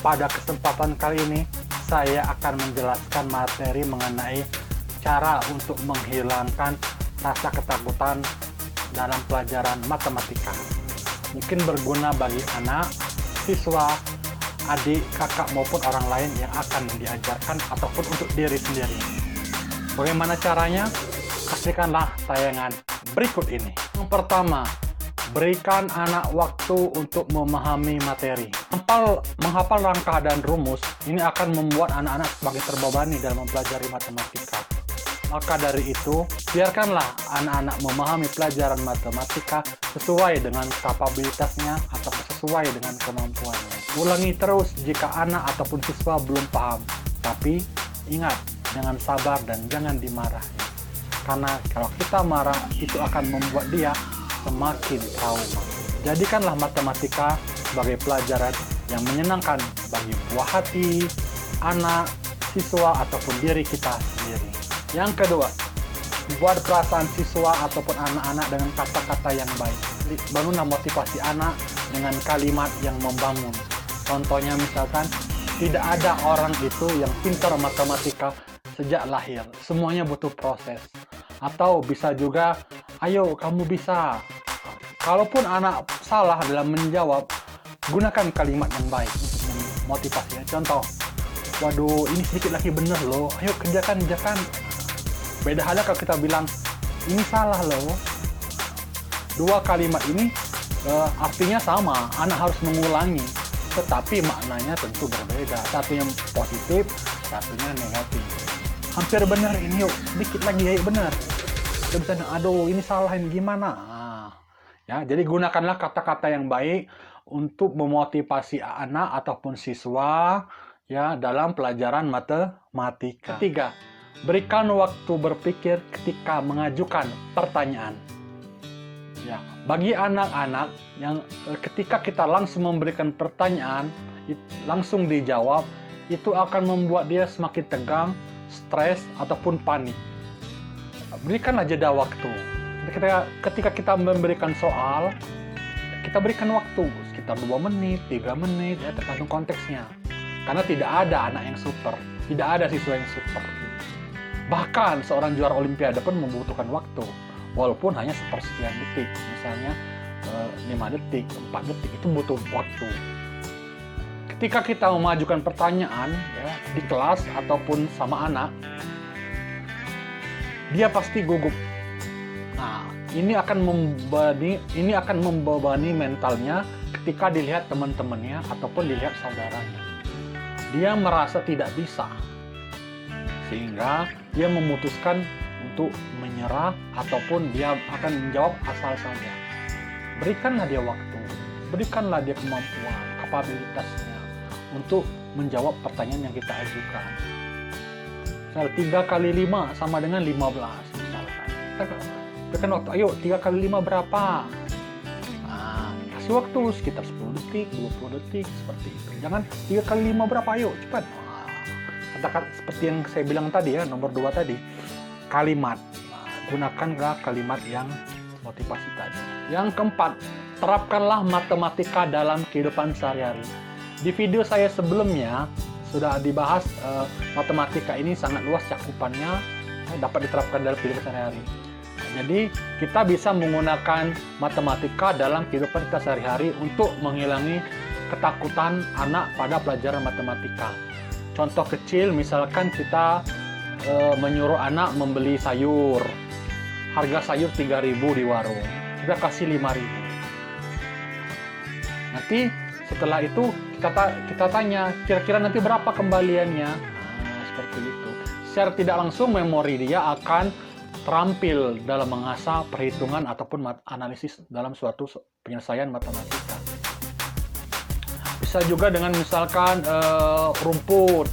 Pada kesempatan kali ini, saya akan menjelaskan materi mengenai cara untuk menghilangkan rasa ketakutan dalam pelajaran matematika. Mungkin berguna bagi anak, siswa, adik, kakak maupun orang lain yang akan diajarkan ataupun untuk diri sendiri. Bagaimana caranya? Saksikanlah tayangan berikut ini. Yang pertama, berikan anak waktu untuk memahami materi. Menghafal rangka dan rumus ini akan membuat anak-anak semakin terbebani dalam mempelajari matematika. Maka dari itu, biarkanlah anak-anak memahami pelajaran matematika sesuai dengan kapabilitasnya atau sesuai dengan kemampuannya. Ulangi terus jika anak ataupun siswa belum paham. Tapi ingat, jangan sabar dan jangan dimarahi. Karena kalau kita marah, itu akan membuat dia semakin trauma. Jadikanlah matematika sebagai pelajaran yang menyenangkan bagi buah hati, anak, siswa, ataupun diri kita sendiri. Yang kedua, buat perasaan siswa ataupun anak-anak dengan kata-kata yang baik. Bangunlah motivasi anak dengan kalimat yang membangun. Contohnya misalkan, tidak ada orang itu yang pintar matematika sejak lahir. Semuanya butuh proses. Atau bisa juga, ayo kamu bisa. Kalaupun anak salah dalam menjawab, gunakan kalimat yang baik untuk memotivasinya. Contoh, waduh ini sedikit lagi bener loh, ayo kerjakan. Beda halnya kalau kita bilang, ini salah loh. Dua kalimat ini artinya sama, anak harus mengulangi. Tetapi maknanya tentu berbeda. Satunya positif, satunya negatif. Hampir benar ini, yuk sedikit lagi ya benar. Dan misalnya, aduh ini salah, ini gimana? Ya, jadi gunakanlah kata-kata yang baik untuk memotivasi anak ataupun siswa ya dalam pelajaran matematika. Ketiga, berikan waktu berpikir ketika mengajukan pertanyaan. Ya, bagi anak-anak yang ketika kita langsung memberikan pertanyaan langsung dijawab, itu akan membuat dia semakin tegang, stres ataupun panik. Berikanlah jeda waktu. Ketika kita memberikan soal, kita berikan waktu sekitar 2 menit, 3 menit, ya tergantung konteksnya. Karena tidak ada anak yang super, tidak ada siswa yang super. Bahkan seorang juara olimpiade pun membutuhkan waktu, walaupun hanya sepersekian detik. Misalnya 5 detik, 4 detik, itu butuh waktu. Ketika kita memajukan pertanyaan ya, di kelas ataupun sama anak, dia pasti gugup. Nah, ini akan membebani mentalnya ketika dilihat teman-temannya ataupun dilihat saudaranya. Dia merasa tidak bisa, sehingga dia memutuskan untuk menyerah ataupun dia akan menjawab asal saja. Berikanlah dia waktu, berikanlah dia kemampuan, kapabilitasnya untuk menjawab pertanyaan yang kita ajukan. Misal 3 kali 5 sama dengan 15 misalkan. Berikan waktu, ayo 3 kali 5 berapa? Nah, kasih waktu sekitar 10 detik, 20 detik, seperti itu. Jangan 3 kali 5 berapa, ayo cepat. Katakan seperti yang saya bilang tadi ya, nomor 2 tadi. Kalimat. Gunakanlah kalimat yang motivasi tadi. Yang keempat, terapkanlah matematika dalam kehidupan sehari-hari. Di video saya sebelumnya, sudah dibahas matematika ini sangat luas cakupannya, dapat diterapkan dalam kehidupan sehari-hari. Jadi kita bisa menggunakan matematika dalam kehidupan kita sehari-hari untuk menghilangi ketakutan anak pada pelajaran matematika. Contoh kecil, misalkan kita menyuruh anak membeli sayur. Harga sayur 3.000 di warung. Kita kasih 5.000. Nanti setelah itu kita tanya, kira-kira nanti berapa kembaliannya? Nah, seperti itu. Secara tidak langsung memori dia akan terampil dalam mengasah perhitungan ataupun analisis dalam suatu penyelesaian matematika. Bisa juga dengan misalkan rumput.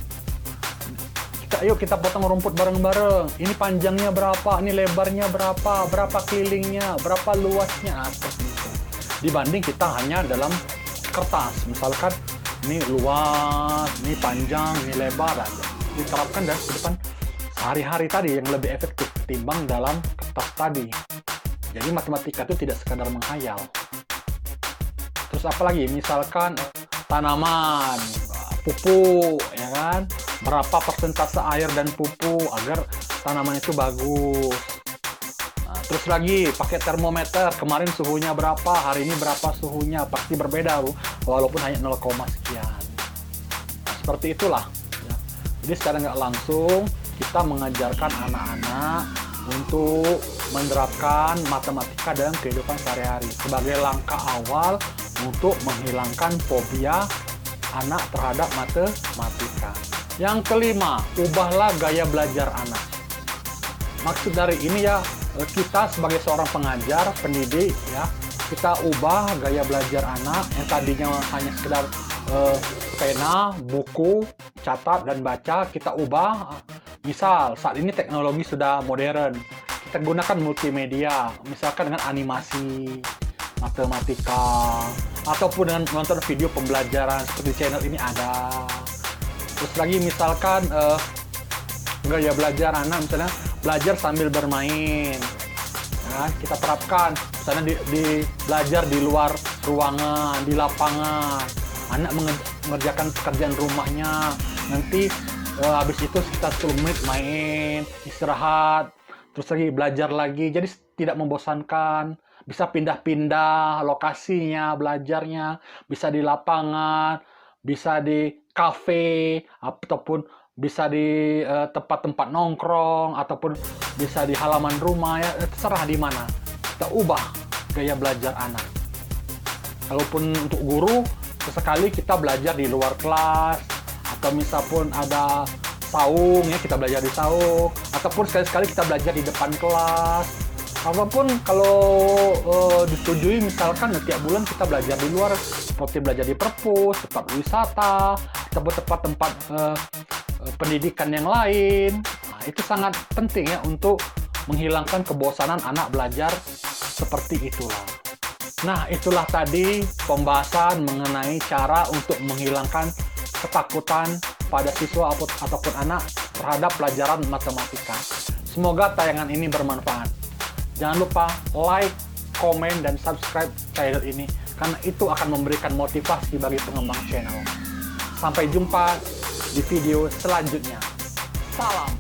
Ayo kita potong rumput bareng-bareng. Ini panjangnya berapa, ini lebarnya berapa kelilingnya, berapa luasnya, seperti itu. Dibanding kita hanya dalam kertas, misalkan ini luas, ini panjang, ini lebar, aja. Diterapkan dari kehidupan sehari-hari tadi yang lebih efektif ketimbang dalam kertas tadi. Jadi matematika itu tidak sekadar menghayal. Terus apalagi, misalkan tanaman, pupuk, ya kan? Berapa persentase air dan pupuk agar tanaman itu bagus. Nah, terus lagi pakai termometer, kemarin suhunya berapa, hari ini berapa suhunya, pasti berbeda walaupun hanya 0, sekian. Nah, seperti itulah. Ya. Jadi secara nggak langsung kita mengajarkan anak-anak untuk menerapkan matematika dalam kehidupan sehari-hari sebagai langkah awal untuk menghilangkan fobia anak terhadap matematika. Yang kelima, ubahlah gaya belajar anak. Maksud dari ini ya, kita sebagai seorang pengajar, pendidik ya, kita ubah gaya belajar anak yang tadinya hanya sekedar pena, buku, catat dan baca, kita ubah. Misal saat ini teknologi sudah modern, kita gunakan multimedia, misalkan dengan animasi matematika ataupun dengan nonton video pembelajaran seperti channel ini ada. Terus lagi misalkan gaya belajar anak, misalnya belajar sambil bermain, ya, kita terapkan misalnya di belajar di luar ruangan, di lapangan, anak mengerjakan pekerjaan rumahnya, nanti habis itu sekitar 10 menit main, istirahat, terus lagi belajar lagi, jadi tidak membosankan. Bisa pindah-pindah lokasinya, belajarnya, bisa di lapangan, bisa di kafe, ataupun bisa di tempat-tempat nongkrong, ataupun bisa di halaman rumah, ya terserah di mana. Kita ubah gaya belajar anak. Kalaupun untuk guru, sesekali kita belajar di luar kelas, atau misal pun ada saung ya, kita belajar di saung, ataupun sekali-sekali kita belajar di depan kelas. Apapun kalau disetujui, misalkan tiap bulan kita belajar di luar, seperti belajar di perpus, tempat wisata, ataupun tempat-tempat pendidikan yang lain. Nah, itu sangat penting ya untuk menghilangkan kebosanan anak belajar seperti itulah. Nah, itulah tadi pembahasan mengenai cara untuk menghilangkan ketakutan pada siswa ataupun anak terhadap pelajaran matematika. Semoga tayangan ini bermanfaat. Jangan lupa like, komen, dan subscribe channel ini, karena itu akan memberikan motivasi bagi pengembang channel. Sampai jumpa di video selanjutnya. Salam!